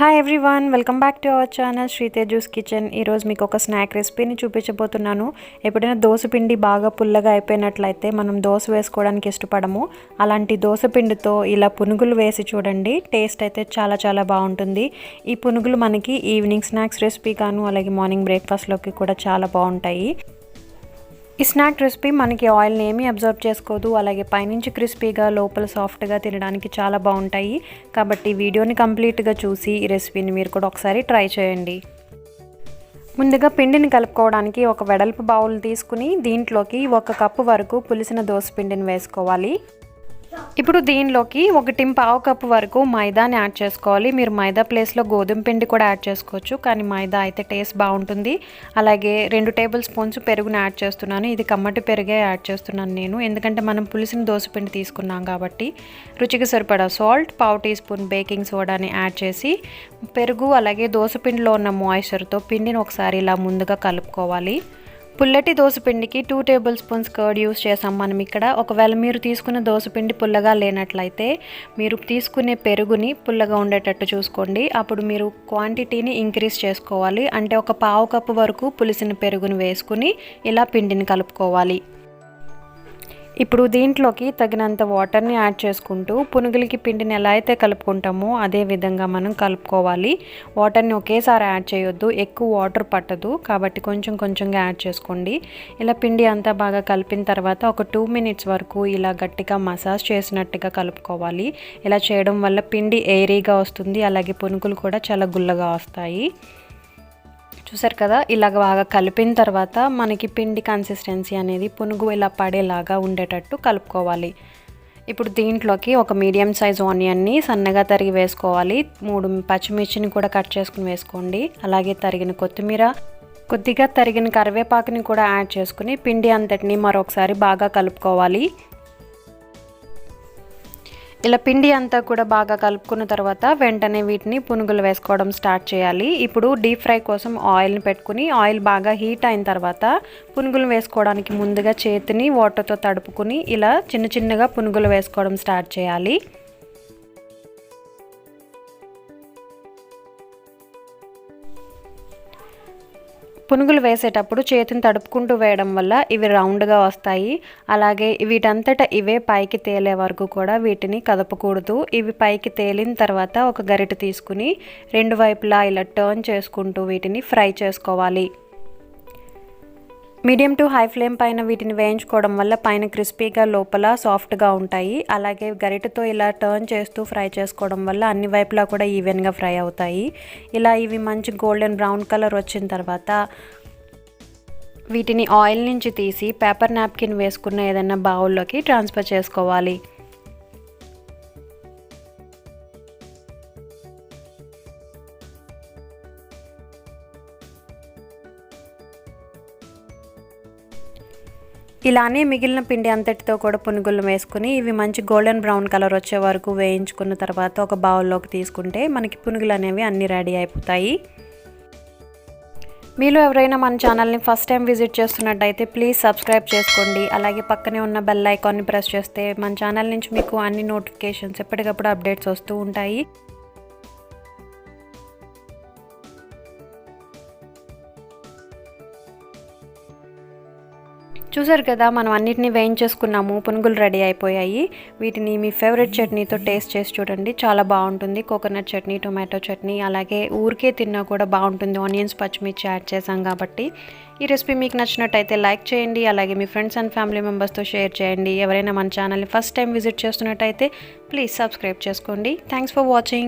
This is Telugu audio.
Hi everyone, welcome back to our channel Sriteju's kitchen. ఈరోజు మీకు ఒక స్నాక్ రెసిపీని చూపించబోతున్నాను. ఎప్పుడైనా దోశ పిండి బాగా పుల్లగా అయిపోయినట్లయితే మనం దోశ వేసుకోవడానికి ఇష్టపడము. అలాంటి దోశ పిండితో ఇలా పునుగులు వేసి చూడండి. టేస్ట్ అయితే చాలా చాలా బాగుంటుంది. ఈ పునుగులు మనకి ఈవినింగ్ స్నాక్స్ రెసిపీ గాను అలాగే మార్నింగ్ బ్రేక్ఫాస్ట్లోకి కూడా చాలా బాగుంటాయి. ఈ స్నాక్ రెసిపీ మనకి ఆయిల్ని ఏమీ అబ్జర్వ్ చేసుకోదు, అలాగే పైనుంచి క్రిస్పీగా లోపల సాఫ్ట్గా తినడానికి చాలా బాగుంటాయి. కాబట్టి వీడియోని కంప్లీట్గా చూసి ఈ రెసిపీని మీరు కూడా ఒకసారి ట్రై చేయండి. ముందుగా పిండిని కలుపుకోవడానికి ఒక వెడల్పు బౌల్ తీసుకుని దీంట్లోకి 1 కప్పు వరకు పులిసిన దోశ పిండిని వేసుకోవాలి. ఇప్పుడు దీనిలోకి 1.5 కప్పు వరకు మైదాని యాడ్ చేసుకోవాలి. మీరు మైదా ప్లేస్లో గోధుమ పిండి కూడా యాడ్ చేసుకోవచ్చు, కానీ మైదా అయితే టేస్ట్ బాగుంటుంది. అలాగే 2 టేబుల్ స్పూన్స్ పెరుగుని యాడ్ చేస్తున్నాను. ఇది కమ్మటి పెరుగే యాడ్ చేస్తున్నాను నేను, ఎందుకంటే మనం పులిసిన దోశ పిండి తీసుకున్నాం కాబట్టి. రుచికి సరిపడా సాల్ట్, 1/2 టీ స్పూన్ బేకింగ్ సోడాని యాడ్ చేసి పెరుగు అలాగే దోశ పిండిలో ఉన్న మాయిశ్చర్తో పిండిని ఒకసారి ఇలా ముందుగా కలుపుకోవాలి. పుల్లటి దోసపిండికి 2 టేబుల్ స్పూన్స్ కర్డ్ యూస్ చేసాం మనం ఇక్కడ. ఒకవేళ మీరు తీసుకున్న దోసపిండి పుల్లగా లేనట్లయితే మీరు తీసుకునే పెరుగుని పుల్లగా ఉండేటట్టు చూసుకోండి. అప్పుడు మీరు క్వాంటిటీని ఇంక్రీజ్ చేసుకోవాలి. అంటే 1/4 కప్పు వరకు పులిసిన పెరుగుని వేసుకుని ఇలా పిండిని కలుపుకోవాలి. ఇప్పుడు దీంట్లోకి తగినంత వాటర్ని యాడ్ చేసుకుంటూ పునుగులకి పిండిని ఎలా అయితే కలుపుకుంటామో అదే విధంగా మనం కలుపుకోవాలి. వాటర్ని ఒకేసారి యాడ్ చేయొద్దు, ఎక్కువ వాటర్ పట్టదు, కాబట్టి కొంచెం కొంచెంగా యాడ్ చేసుకోండి. ఇలా పిండి అంతా బాగా కలిపిన తర్వాత ఒక 2 మినిట్స్ వరకు ఇలా గట్టిగా మసాజ్ చేసినట్టుగా కలుపుకోవాలి. ఇలా చేయడం వల్ల పిండి ఎయిరీగా వస్తుంది, అలాగే పునుగులు కూడా చాలా గుల్లగా వస్తాయి. చూసారు కదా, ఇలాగ బాగా కలిపిన తర్వాత మనకి పిండి కన్సిస్టెన్సీ అనేది పునుగు ఇలా పడేలాగా ఉండేటట్టు కలుపుకోవాలి. ఇప్పుడు దీంట్లోకి ఒక మీడియం సైజ్ ఆనియన్ని సన్నగా తరిగి వేసుకోవాలి. 3 పచ్చిమిర్చిని కూడా కట్ చేసుకుని వేసుకోండి. అలాగే తరిగిన కొత్తిమీర, కొద్దిగా తరిగిన కరివేపాకుని కూడా యాడ్ చేసుకుని పిండి అంతటిని మరొకసారి బాగా కలుపుకోవాలి. ఇలా పిండి అంతా కూడా బాగా కలుపుకున్న తర్వాత వెంటనే వీటిని పునుగులు వేసుకోవడం స్టార్ట్ చేయాలి. ఇప్పుడు డీప్ ఫ్రై కోసం ఆయిల్ని పెట్టుకుని ఆయిల్ బాగా హీట్ అయిన తర్వాత పునుగులు వేసుకోవడానికి ముందుగా చేతిని వాటర్తో తడుపుకుని ఇలా చిన్న చిన్నగా పునుగులు వేసుకోవడం స్టార్ట్ చేయాలి. పునుగులు వేసేటప్పుడు చేతిని తడుపుకుంటూ వేయడం వల్ల ఇవి రౌండ్గా వస్తాయి. అలాగే వీటంతటా ఇవే పైకి తేలే వరకు కూడా వీటిని కదపకూడదు. ఇవి పైకి తేలిన తర్వాత ఒక గరిటె తీసుకుని 2 వైపులా ఇలా టర్న్ చేసుకుంటూ వీటిని ఫ్రై చేసుకోవాలి. మీడియం టు హై ఫ్లేమ్ పైన వీటిని వేయించుకోవడం వల్ల పైన క్రిస్పీగా లోపల సాఫ్ట్గా ఉంటాయి. అలాగే గరిటెతో ఇలా టర్న్ చేస్తూ ఫ్రై చేసుకోవడం వల్ల అన్ని వైపులా కూడా ఈవెన్గా ఫ్రై అవుతాయి. ఇలా ఇవి మంచి గోల్డెన్ బ్రౌన్ కలర్ వచ్చిన తర్వాత వీటిని ఆయిల్ నుంచి తీసి పేపర్ నాప్కిన్ వేసుకున్న ఏదైనా బౌల్లోకి ట్రాన్స్ఫర్ చేసుకోవాలి. ఇలానే మిగిలిన పిండి అంతటితో కూడా పునుగులు వేసుకుని ఇవి మంచి గోల్డెన్ బ్రౌన్ కలర్ వచ్చే వరకు వేయించుకున్న తర్వాత ఒక బౌల్లోకి తీసుకుంటే మనకి పునుగులు అనేవి అన్నీ రెడీ అయిపోతాయి. మీలో ఎవరైనా మన ఛానల్ని ఫస్ట్ టైం విజిట్ చేస్తున్నట్టయితే ప్లీజ్ సబ్స్క్రైబ్ చేసుకోండి. అలాగే పక్కనే ఉన్న బెల్ ఐకాన్ని ప్రెస్ చేస్తే మన ఛానల్ నుంచి మీకు అన్ని నోటిఫికేషన్స్ ఎప్పటికప్పుడు అప్డేట్స్ వస్తూ ఉంటాయి. చూసారు కదా, మనం అన్నిటినీ వేయించేసుకున్నాము, పునుగులు రెడీ అయిపోయాయి. వీటిని మీ ఫేవరెట్ చట్నీతో టేస్ట్ చేసి చూడండి, చాలా బాగుంటుంది. కోకోనట్ చట్నీ, టొమాటో చట్నీ, అలాగే ఊరికే తిన్నా కూడా బాగుంటుంది. ఆనియన్స్, పచ్చిమిర్చి యాడ్ చేసాం కాబట్టి. ఈ రెసిపీ మీకు నచ్చినట్టయితే లైక్ చేయండి, అలాగే మీ ఫ్రెండ్స్ అండ్ ఫ్యామిలీ మెంబర్స్తో షేర్ చేయండి. ఎవరైనా మన ఛానల్ని ఫస్ట్ టైం విజిట్ చేస్తున్నట్టయితే ప్లీజ్ సబ్స్క్రైబ్ చేసుకోండి. Thanks for watching.